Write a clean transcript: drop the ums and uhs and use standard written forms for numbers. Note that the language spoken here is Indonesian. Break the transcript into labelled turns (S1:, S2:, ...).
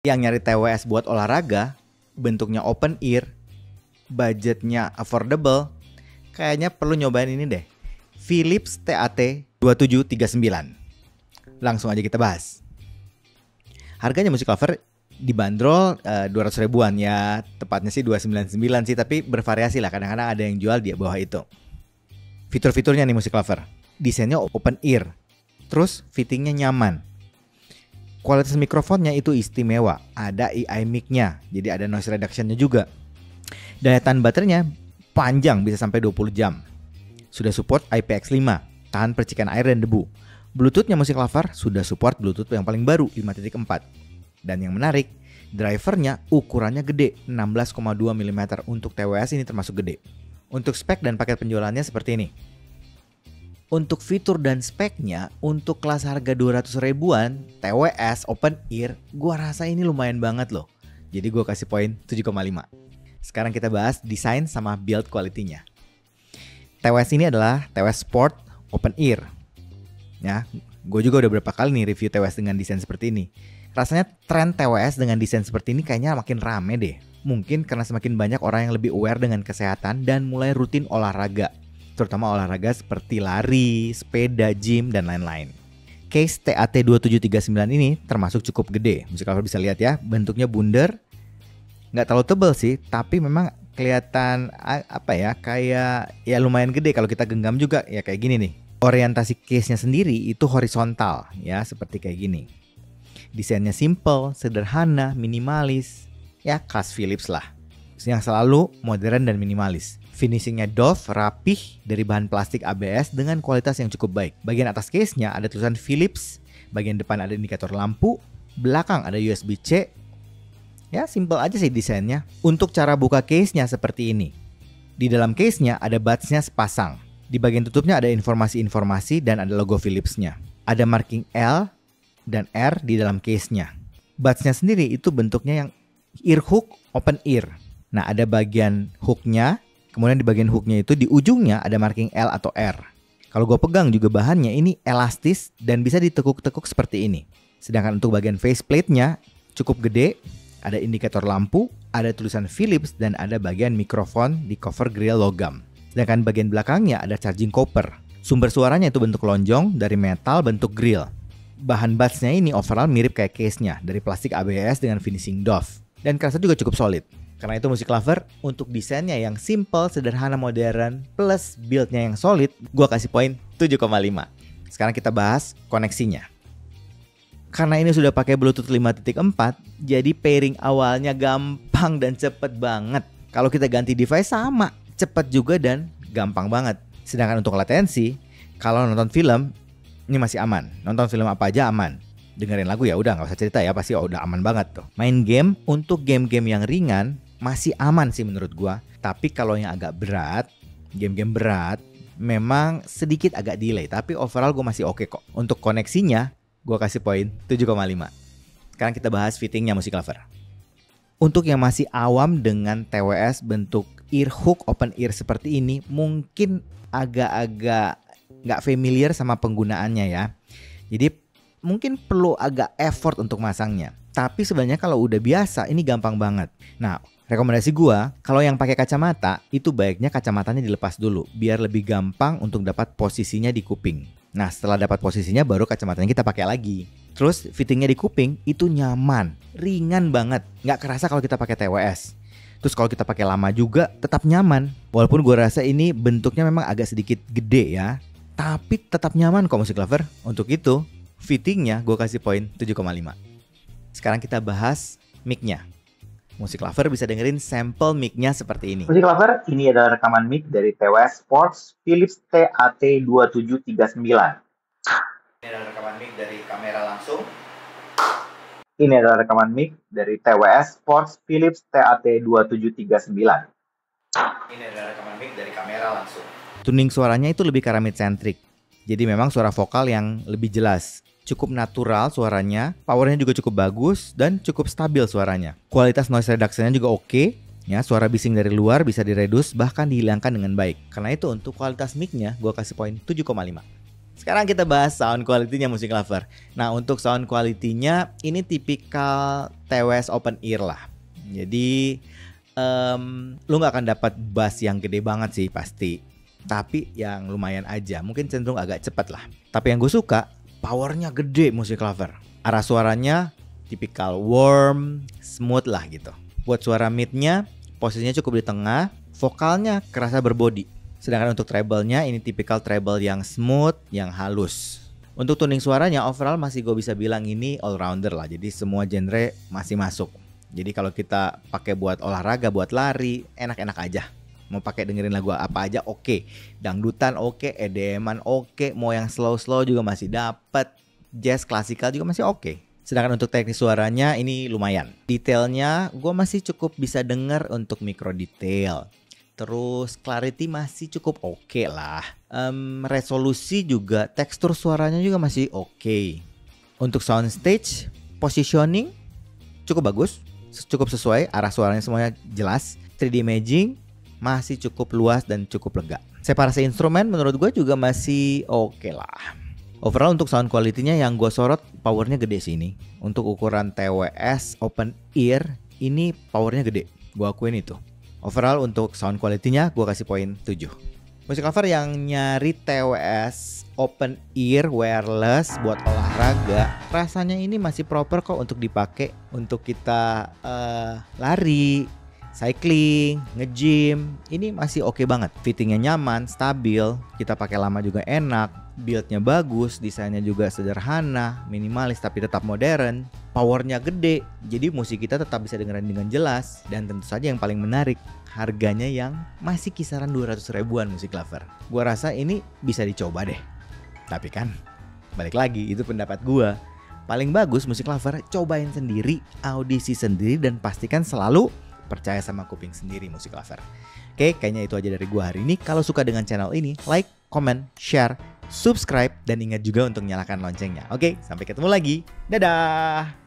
S1: Yang nyari TWS buat olahraga, bentuknya open ear, budgetnya affordable, kayaknya perlu nyobain ini deh. Philips TAT 2739. Langsung aja kita bahas. Harganya Music Lover dibanderol 200 ribuan ya, tepatnya sih 299 sih, tapi bervariasi lah, kadang-kadang ada yang jual di bawah itu. Fitur-fiturnya nih Music Lover, desainnya open ear, terus fittingnya nyaman. Kualitas mikrofonnya itu istimewa, ada AI mic-nya, jadi ada noise reduction-nya juga. Daya tahan baterainya panjang, bisa sampai 20 jam. Sudah support IPX5, tahan percikan air dan debu. Bluetooth-nya Music Lover sudah support Bluetooth yang paling baru 5.4. Dan yang menarik, drivernya ukurannya gede, 16,2 mm. Untuk TWS ini termasuk gede. Untuk spek dan paket penjualannya seperti ini. Untuk fitur dan speknya, untuk kelas harga 200 ribuan, TWS open ear, gua rasa ini lumayan banget loh. Jadi gua kasih poin 7,5. Sekarang kita bahas desain sama build quality-nya. TWS ini adalah TWS Sport open ear. Ya, gue juga udah berapa kali nih review TWS dengan desain seperti ini. Rasanya tren TWS dengan desain seperti ini kayaknya makin rame deh. Mungkin karena semakin banyak orang yang lebih aware dengan kesehatan dan mulai rutin olahraga. Terutama olahraga seperti lari, sepeda, gym, dan lain-lain. Case TAT2739 ini termasuk cukup gede. Music Lover bisa lihat ya, bentuknya bundar. Nggak terlalu tebal sih, tapi memang kelihatan kayak ya lumayan gede kalau kita genggam juga ya kayak gini nih. Orientasi case-nya sendiri itu horizontal ya, seperti kayak gini. Desainnya simple, sederhana, minimalis. Ya khas Philips lah, yang selalu modern dan minimalis. Finishingnya doff, rapih dari bahan plastik ABS dengan kualitas yang cukup baik. Bagian atas case-nya ada tulisan Philips, bagian depan ada indikator lampu, belakang ada USB-C. Ya simple aja sih desainnya. Untuk cara buka case-nya seperti ini. Di dalam case-nya ada buds-nya sepasang. Di bagian tutupnya ada informasi-informasi dan ada logo Philips-nya. Ada marking L dan R di dalam case-nya. Buds-nya sendiri itu bentuknya yang ear hook open ear. Nah ada bagian hook-nya. Kemudian di bagian hooknya itu di ujungnya ada marking L atau R. Kalau gue pegang juga bahannya ini elastis dan bisa ditekuk-tekuk seperti ini. Sedangkan untuk bagian faceplate-nya cukup gede, ada indikator lampu, ada tulisan Philips dan ada bagian mikrofon di cover grill logam. Sedangkan bagian belakangnya ada charging copper. Sumber suaranya itu bentuk lonjong dari metal bentuk grill. Bahan buds-nya ini overall mirip kayak case-nya dari plastik ABS dengan finishing doff. Dan kerasa juga cukup solid. Karena itu Music Lover, untuk desainnya yang simple, sederhana, modern, plus build-nya yang solid, gua kasih poin 7,5. Sekarang kita bahas koneksinya. Karena ini sudah pakai Bluetooth 5.4, jadi pairing awalnya gampang dan cepet banget. Kalau kita ganti device sama, cepet juga dan gampang banget. Sedangkan untuk latensi, kalau nonton film, ini masih aman. Nonton film apa aja aman. Dengerin lagu ya udah nggak usah cerita ya, pasti udah aman banget tuh. Main game, untuk game-game yang ringan, masih aman sih menurut gua. Tapi kalau yang agak berat, game-game berat, memang sedikit agak delay. Tapi overall gua masih oke kok. Untuk koneksinya, gua kasih poin 7,5. Sekarang kita bahas fittingnya Music Lover. Untuk yang masih awam dengan TWS bentuk ear hook open ear seperti ini, mungkin agak-agak nggak familiar sama penggunaannya ya. Jadi mungkin perlu agak effort untuk masangnya. Tapi sebenarnya kalau udah biasa, ini gampang banget. Nah, rekomendasi gua, kalau yang pakai kacamata, itu baiknya kacamatanya dilepas dulu, biar lebih gampang untuk dapat posisinya di kuping. Nah, setelah dapat posisinya, baru kacamatanya kita pakai lagi. Terus fittingnya di kuping itu nyaman, ringan banget, nggak kerasa kalau kita pakai TWS. Terus kalau kita pakai lama juga tetap nyaman. Walaupun gua rasa ini bentuknya memang agak sedikit gede ya, tapi tetap nyaman kok Music Lover. Untuk itu, fittingnya gua kasih poin 7,5. Sekarang kita bahas mic-nya. Music Lover bisa dengerin sampel mic-nya seperti ini.
S2: Music Lover, ini adalah rekaman mic dari TWS Sports Philips TAT2739.
S1: Ini adalah rekaman mic dari kamera langsung.
S2: Ini adalah rekaman mic dari TWS Sports Philips TAT2739.
S1: Ini adalah rekaman mic dari kamera langsung. Tuning suaranya itu lebih ke mid-centric. Jadi memang suara vokal yang lebih jelas. Cukup natural suaranya, powernya juga cukup bagus dan cukup stabil suaranya. Kualitas noise reduction-nya juga oke. Ya, suara bising dari luar bisa diredus bahkan dihilangkan dengan baik. Karena itu untuk kualitas mic-nya gue kasih poin 7,5. Sekarang kita bahas sound quality-nya musik lover. Nah, untuk sound quality-nya ini tipikal TWS open ear lah. Jadi lu gak akan dapat bass yang gede banget sih pasti, tapi yang lumayan aja, mungkin cenderung agak cepat lah. Tapi yang gue suka, powernya gede musik lover. Arah suaranya tipikal warm, smooth lah gitu. Buat suara mid-nya, posisinya cukup di tengah, vokalnya kerasa berbody. Sedangkan untuk treble-nya ini tipikal treble yang smooth, yang halus. Untuk tuning suaranya overall masih gue bisa bilang ini all rounder lah. Jadi semua genre masih masuk. Jadi kalau kita pakai buat olahraga, buat lari, enak-enak aja. Mau pakai dengerin lagu apa aja oke. Dangdutan oke, EDM-an oke, mau yang slow-slow juga masih dapat. Jazz klasikal juga masih oke. Sedangkan untuk teknis suaranya ini lumayan. Detailnya gue masih cukup bisa denger untuk micro detail. Terus clarity masih cukup oke lah. Resolusi juga, tekstur suaranya juga masih oke. Untuk soundstage, positioning cukup bagus, cukup sesuai, arah suaranya semuanya jelas. 3D imaging masih cukup luas dan cukup lega. Separasi instrumen menurut gue juga masih oke lah. Overall untuk sound quality-nya yang gue sorot, powernya gede sih ini. Untuk ukuran TWS open ear, ini powernya gede, gue akuin itu. Overall untuk sound quality-nya gue kasih poin 7. Musik lover yang nyari TWS open ear wireless buat olahraga, rasanya ini masih proper kok untuk dipakai untuk kita lari, cycling, nge-gym. Ini masih oke banget. Fittingnya nyaman, stabil, kita pakai lama juga enak, build-nya bagus, desainnya juga sederhana, minimalis tapi tetap modern. Powernya gede, jadi musik kita tetap bisa dengerin dengan jelas. Dan tentu saja yang paling menarik, harganya yang masih kisaran 200 ribuan musik lover. Gua rasa ini bisa dicoba deh. Tapi kan, balik lagi, itu pendapat gua. Paling bagus musik lover, cobain sendiri, audisi sendiri, dan pastikan selalu percaya sama kuping sendiri musik lover. Oke, kayaknya itu aja dari gua hari ini. Kalau suka dengan channel ini, like, comment, share, subscribe, dan ingat juga untuk nyalakan loncengnya. Oke, sampai ketemu lagi. Dadah!